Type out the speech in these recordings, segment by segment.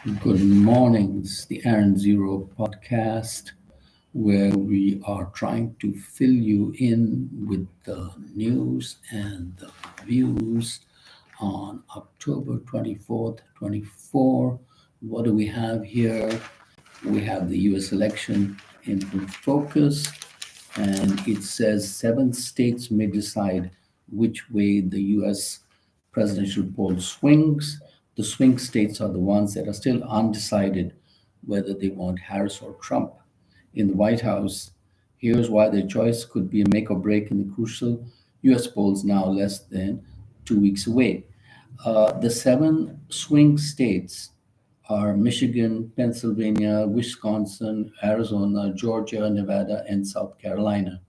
Good morning. This is the Aaron Zero podcast where we are trying to fill you in with the news and the views on October 24th, 24. What do we have here? We have the US election in focus, and it says seven states may decide which way the US presidential poll swings. The swing states are the ones that are still undecided whether they want Harris or Trump in the White House. Here's why their choice could be a make or break in the crucial US polls now less than 2 weeks away. The seven swing states are Michigan, Pennsylvania, Wisconsin, Arizona, Georgia, Nevada, and South Carolina.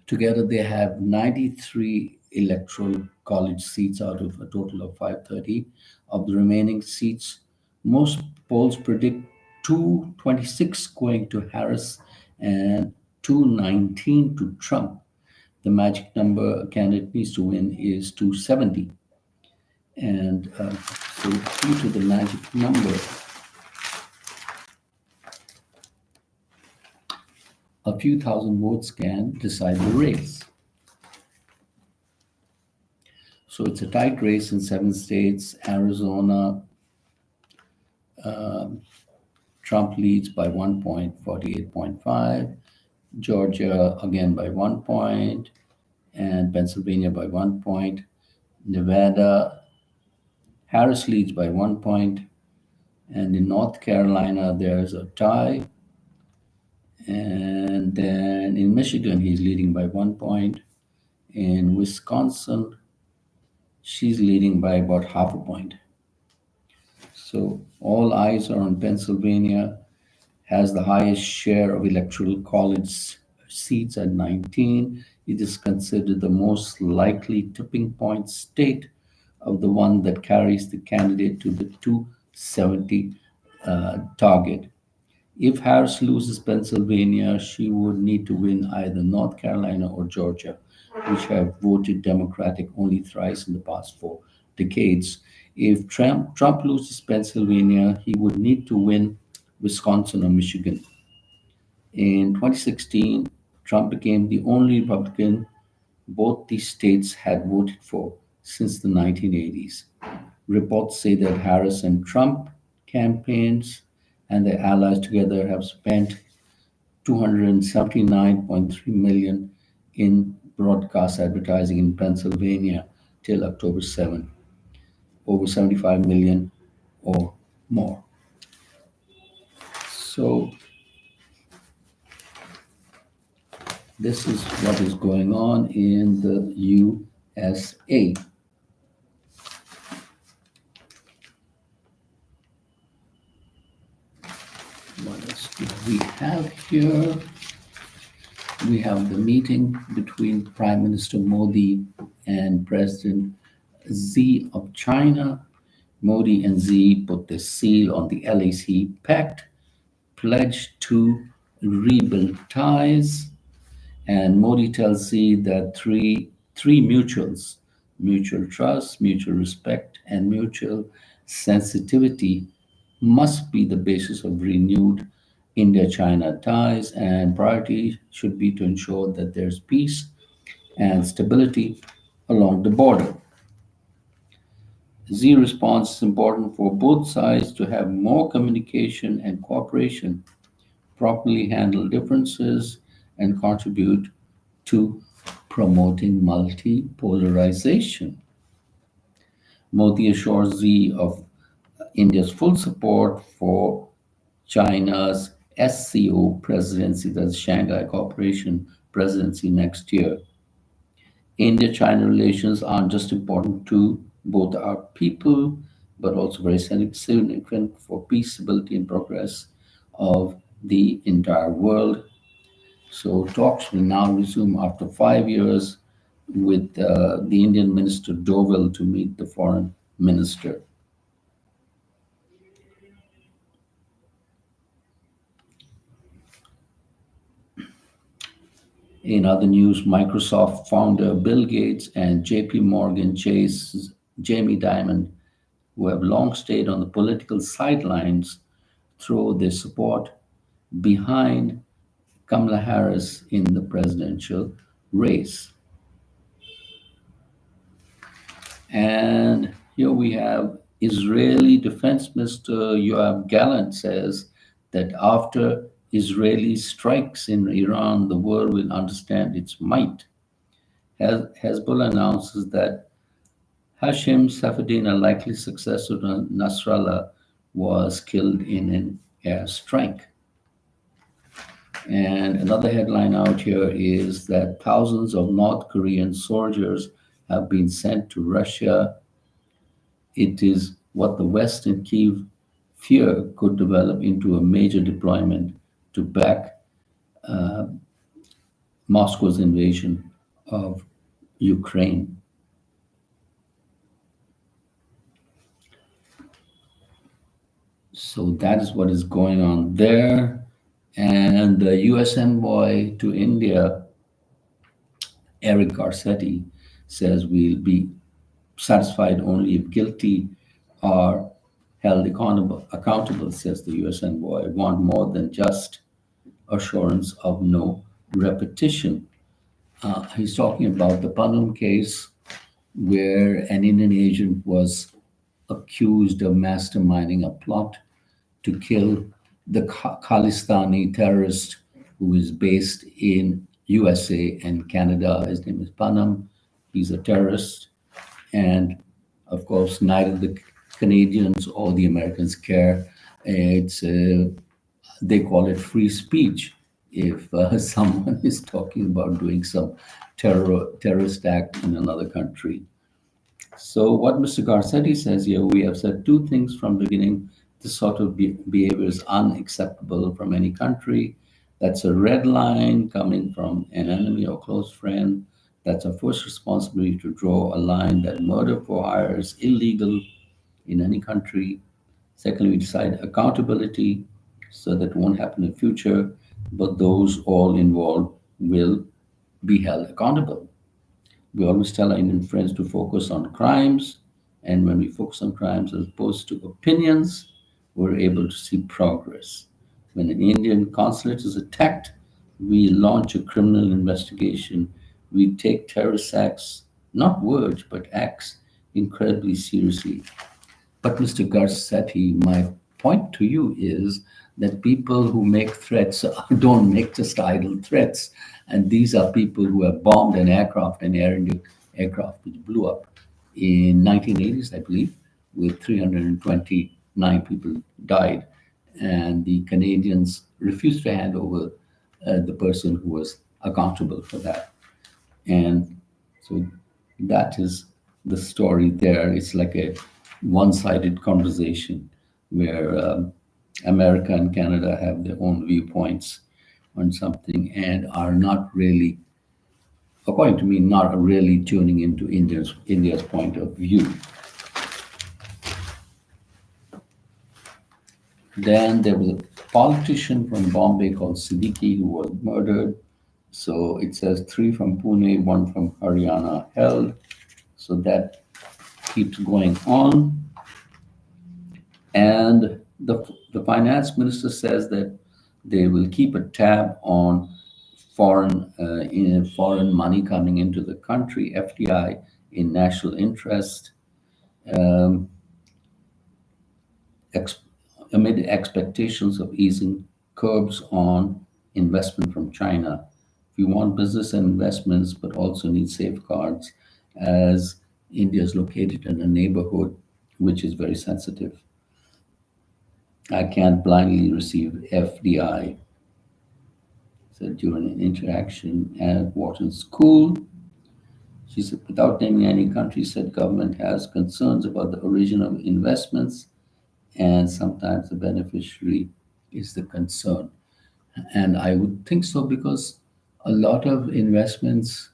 Together, they have 93 electoral college seats out of a total of 530. Of the remaining seats, most polls predict 226 going to Harris and 219 to Trump. The magic number a candidate needs to win is 270. And so, due to the magic number, a few thousand votes can decide the race. So it's a tight race in seven states. Arizona, Trump leads by 1 point, 48.5. Georgia again by 1 point, and Pennsylvania by 1 point. Nevada, Harris leads by 1 point, and in North Carolina there's a tie. And then in Michigan, he's leading by 1 point. In Wisconsin, she's leading by about half a point. So all eyes are on Pennsylvania, has the highest share of electoral college seats at 19. It is considered the most likely tipping point state of the one that carries the candidate to the 270 target. If Harris loses Pennsylvania, she would need to win either North Carolina or Georgia, which have voted Democratic only thrice in the past 4 decades. If Trump loses Pennsylvania, he would need to win Wisconsin or Michigan. In 2016, Trump became the only Republican both these states had voted for since the 1980s. Reports say that Harris and Trump campaigns and their allies together have spent 279.3 million in broadcast advertising in Pennsylvania till October 7, over 75 million or more. So this is what is going on in the USA. What else do we have here? We have the meeting between Prime Minister Modi and President Xi of China. Modi and Xi put the seal on the LAC Pact, pledged to rebuild ties, and Modi tells Xi that three mutuals, mutual trust, mutual respect, and mutual sensitivity must be the basis of renewed India-China ties, and priority should be to ensure that there's peace and stability along the border. Z response is important for both sides to have more communication and cooperation, properly handle differences, and contribute to promoting multipolarization. Modi assures Z of India's full support for China's SCO presidency, that's Shanghai Cooperation presidency next year. India China relations aren't just important to both our people, but also very significant for peace, stability, and progress of the entire world. So talks will now resume after 5 years with the Indian Minister Doval to meet the foreign minister. In other news, Microsoft founder Bill Gates and JP Morgan Chase Jamie Dimon who have long stayed on the political sidelines, throw their support behind Kamala Harris in the presidential race. And here we have Israeli Defense Minister Yoav Gallant says that after Israeli strikes in Iran, the world will understand its might. Hezbollah announces that Hashim Safieddine, a likely successor to Nasrallah, was killed in an airstrike. And another headline out here is that thousands of North Korean soldiers have been sent to Russia. It is what the West and Kyiv fear could develop into a major deployment to back Moscow's invasion of Ukraine. So that is what is going on there. And the US envoy to India, Eric Garcetti, says we'll be satisfied only if guilty are held accountable, says the US envoy. Want more than just assurance of no repetition. He's talking about the Panam case, where an Indian agent was accused of masterminding a plot to kill the Khalistani terrorist who is based in USA and Canada. His name is Panam. He's a terrorist. And of course, neither the Canadians or the Americans care. It's they call it free speech if someone is talking about doing some terrorist act in another country. So what Mr. Garcetti says here, we have said two things from the beginning. This sort of behavior is unacceptable from any country. That's a red line coming from an enemy or close friend. That's our first responsibility, to draw a line that murder for hire is illegal in any country. Secondly, we decide accountability so that it won't happen in the future, but those all involved will be held accountable. We always tell our Indian friends to focus on crimes, and when we focus on crimes as opposed to opinions, we're able to see progress. When an Indian consulate is attacked, we launch a criminal investigation. We take terrorist acts, not words, but acts, incredibly seriously. But Mr. Garcetti, my point to you is that people who make threats don't make just idle threats. And these are people who have bombed an aircraft, an Air India aircraft, which blew up in 1980s, I believe, with 329 people died. And the Canadians refused to hand over the person who was accountable for that. And so that is the story there. It's like a one-sided conversation where America and Canada have their own viewpoints on something and are not really, according to me, not really tuning into India's point of view. Then there was a politician from Bombay called Siddiqui who was murdered. So it says 3 from Pune, 1 from Haryana held. So that keeps going on. And the finance minister says that they will keep a tab on foreign money coming into the country, FDI, in national interest, um, amid expectations of easing curbs on investment from China. We want business and investments, but also need safeguards, as India is located in a neighborhood which is very sensitive. I can't blindly receive FDI. So during an interaction at Wharton School, she said, without naming any country, said government has concerns about the origin of investments, and sometimes the beneficiary is the concern. And I would think so because a lot of investments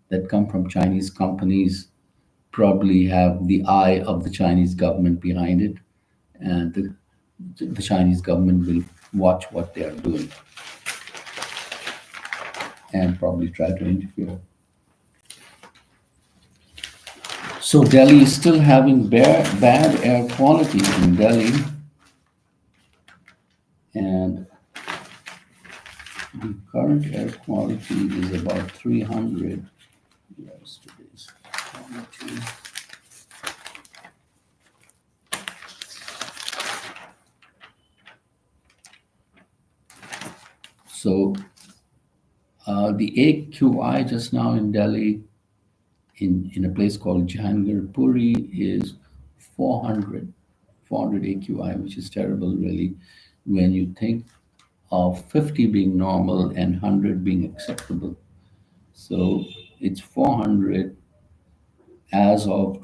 that come from Chinese companies probably have the eye of the Chinese government behind it, and the Chinese government will watch what they are doing and probably try to interfere. So Delhi is still having bad air quality in Delhi, and the current air quality is about 300. Yesterday's quality. So the AQI just now in Delhi, in a place called Jahangir Puri, is 400, 400 AQI, which is terrible, really, when you think of 50 being normal and 100 being acceptable. So it's 400 as of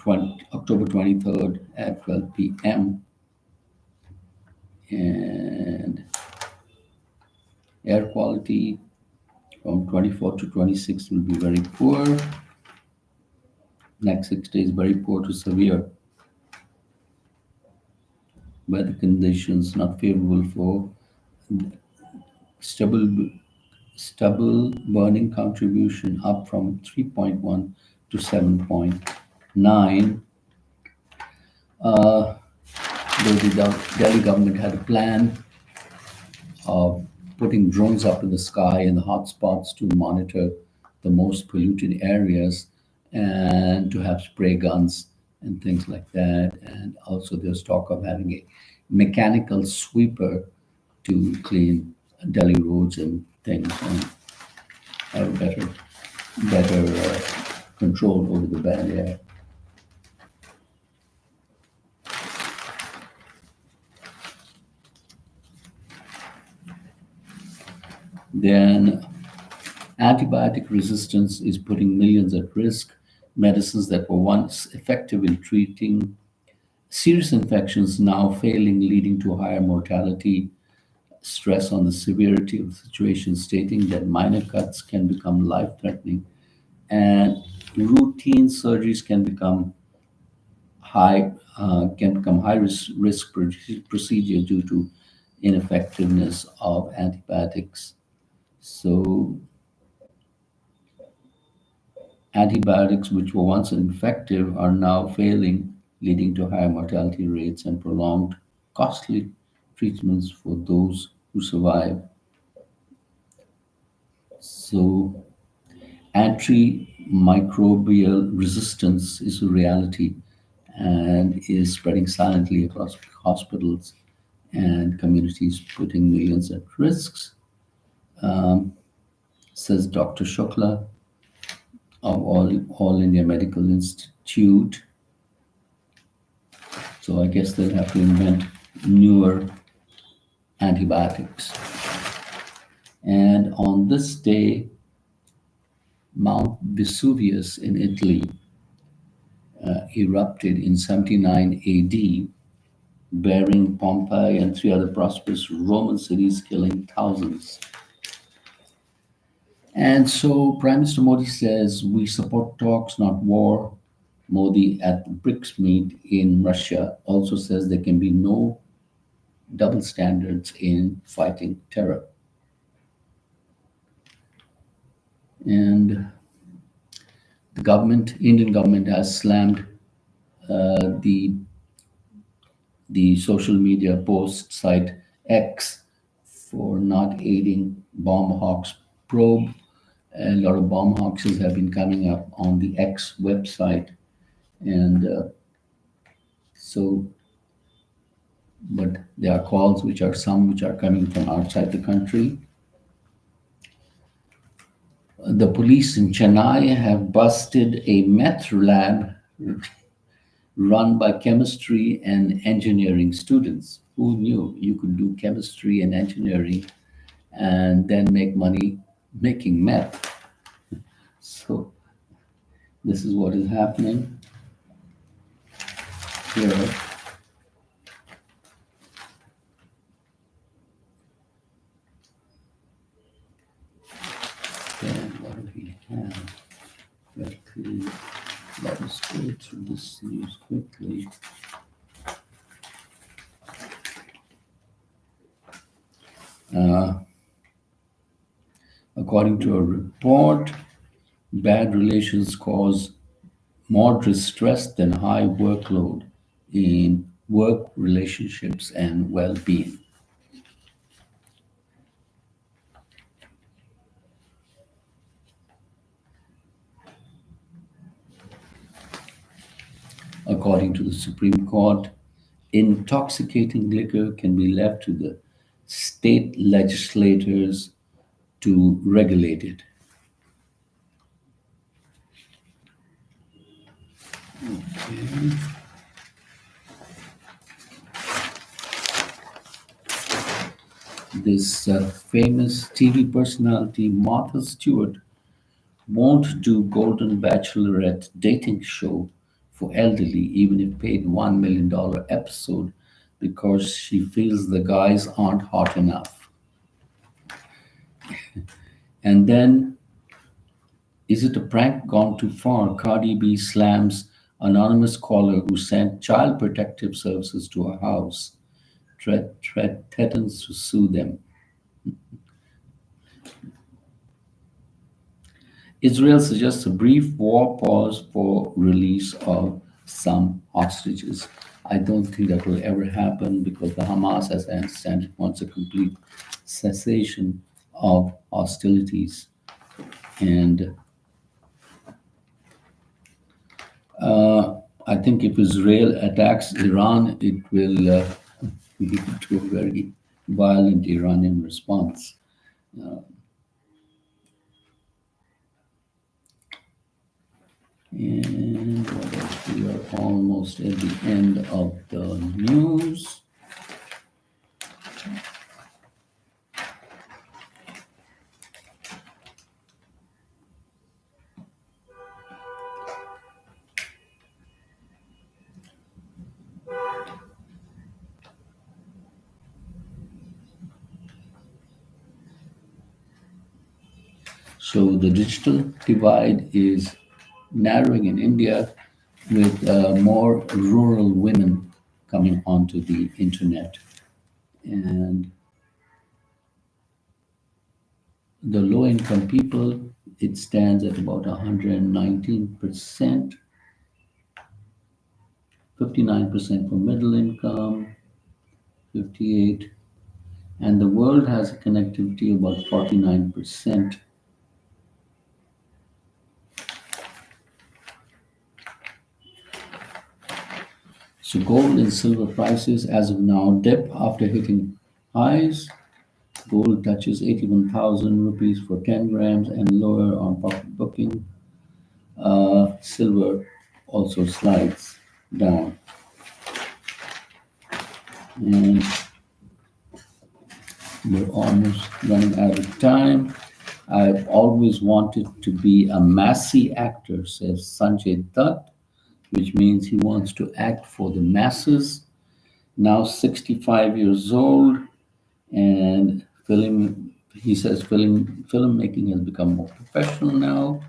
October 23rd at 12 p.m. And air quality from 24 to 26 will be very poor. Next 6 days, very poor to severe. Weather conditions not favorable for stubble, stubble burning contribution up from 3.1 to 7.9. Uh, the Delhi government had a plan of putting drones up in the sky in the hotspots to monitor the most polluted areas and to have spray guns and things like that. And also, there's talk of having a mechanical sweeper to clean Delhi roads and things and have better control over the bad air. Then antibiotic resistance is putting millions at risk. Medicines that were once effective in treating serious infections now failing, leading to higher mortality, stress on the severity of the situation, stating that minor cuts can become life-threatening and routine surgeries can become high risk procedure due to ineffectiveness of antibiotics. So antibiotics, which were once effective, are now failing, leading to higher mortality rates and prolonged, costly treatments for those who survive. So, antimicrobial resistance is a reality and is spreading silently across hospitals and communities, putting millions at risks, says Dr. Shukla of All India Medical Institute. So I guess they'll have to invent newer antibiotics. And on this day, Mount Vesuvius in Italy erupted in 79 AD, burying Pompeii and three other prosperous Roman cities, killing thousands. And so Prime Minister Modi says we support talks, not war. Modi at the BRICS meet in Russia also says there can be no double standards in fighting terror. And Indian government has slammed the social media post site X for not aiding bomb hawks probe. A lot of bomb hoaxes have been coming up on the X website, and so, but there are calls which are coming from outside the country. The police in Chennai have busted a meth lab run by chemistry and engineering students. Who knew you could do chemistry and engineering and then make money making meth? So this is what is happening here. Then what do we have? Quickly, let us go through this news quickly. According to a report, bad relations cause more distress than high workload in work relationships and well-being. According to the Supreme Court, intoxicating liquor can be left to the state legislators to regulate it. This famous TV personality, Martha Stewart, won't do Golden Bachelorette dating show for elderly, even if paid $1 million episode, because she feels the guys aren't hot enough. And then, is it a prank gone too far? Cardi B slams anonymous caller who sent child protective services to her house, threatens to sue them. Israel suggests a brief war pause for release of some hostages. I don't think that will ever happen because the Hamas, as I understand it, wants a complete cessation of hostilities. And I think if Israel attacks Iran, it will lead to a very violent Iranian response. And what else? We are almost at the end of the news. So the digital divide is narrowing in India with more rural women coming onto the internet. And the low income people, it stands at about 119%, 59% for middle income, 58, and the world has a connectivity about 49%. So gold and silver prices as of now dip after hitting highs. Gold touches 81,000 rupees for 10 grams and lower on profit booking. Silver also slides down. And we're almost running out of time. I've always wanted to be a massy actor, says Sanjay Dutt, which means he wants to act for the masses. Now 65 years old, and he says filmmaking has become more professional now,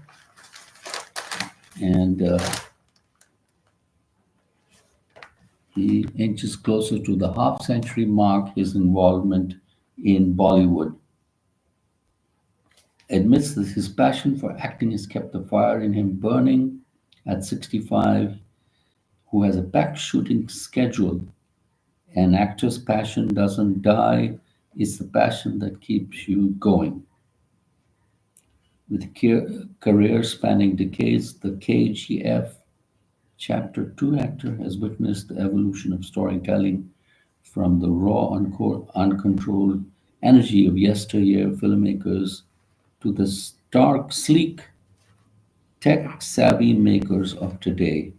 and he inches closer to the half-century mark his involvement in Bollywood. Admits that his passion for acting has kept the fire in him burning at 65, who has a packed shooting schedule. An actor's passion doesn't die, it's the passion that keeps you going. With a career spanning decades, the KGF Chapter 2 actor has witnessed the evolution of storytelling from the raw, uncontrolled energy of yesteryear filmmakers to the stark, sleek, tech-savvy makers of today.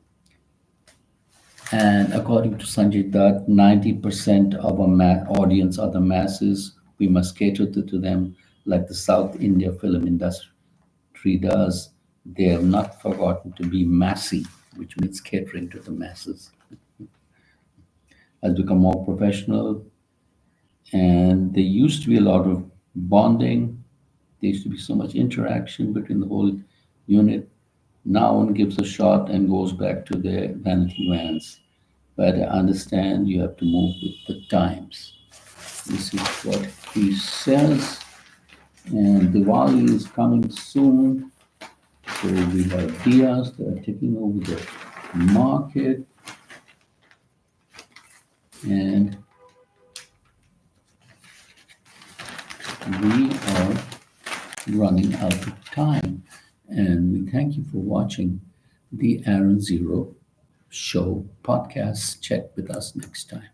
And according to Sanjay Dutt, 90% of our audience are the masses. We must cater to them like the South India film industry does. They have not forgotten to be massy, which means catering to the masses. Has become more professional, and there used to be a lot of bonding. There used to be so much interaction between the whole unit. Now one gives a shot and goes back to their vanity vans. But I understand you have to move with the times. This is what he says. And Diwali is coming soon. So we have Diaz that are taking over the market, and we are running out of time. And we thank you for watching the Aaron Zero Show podcast. Check with us next time.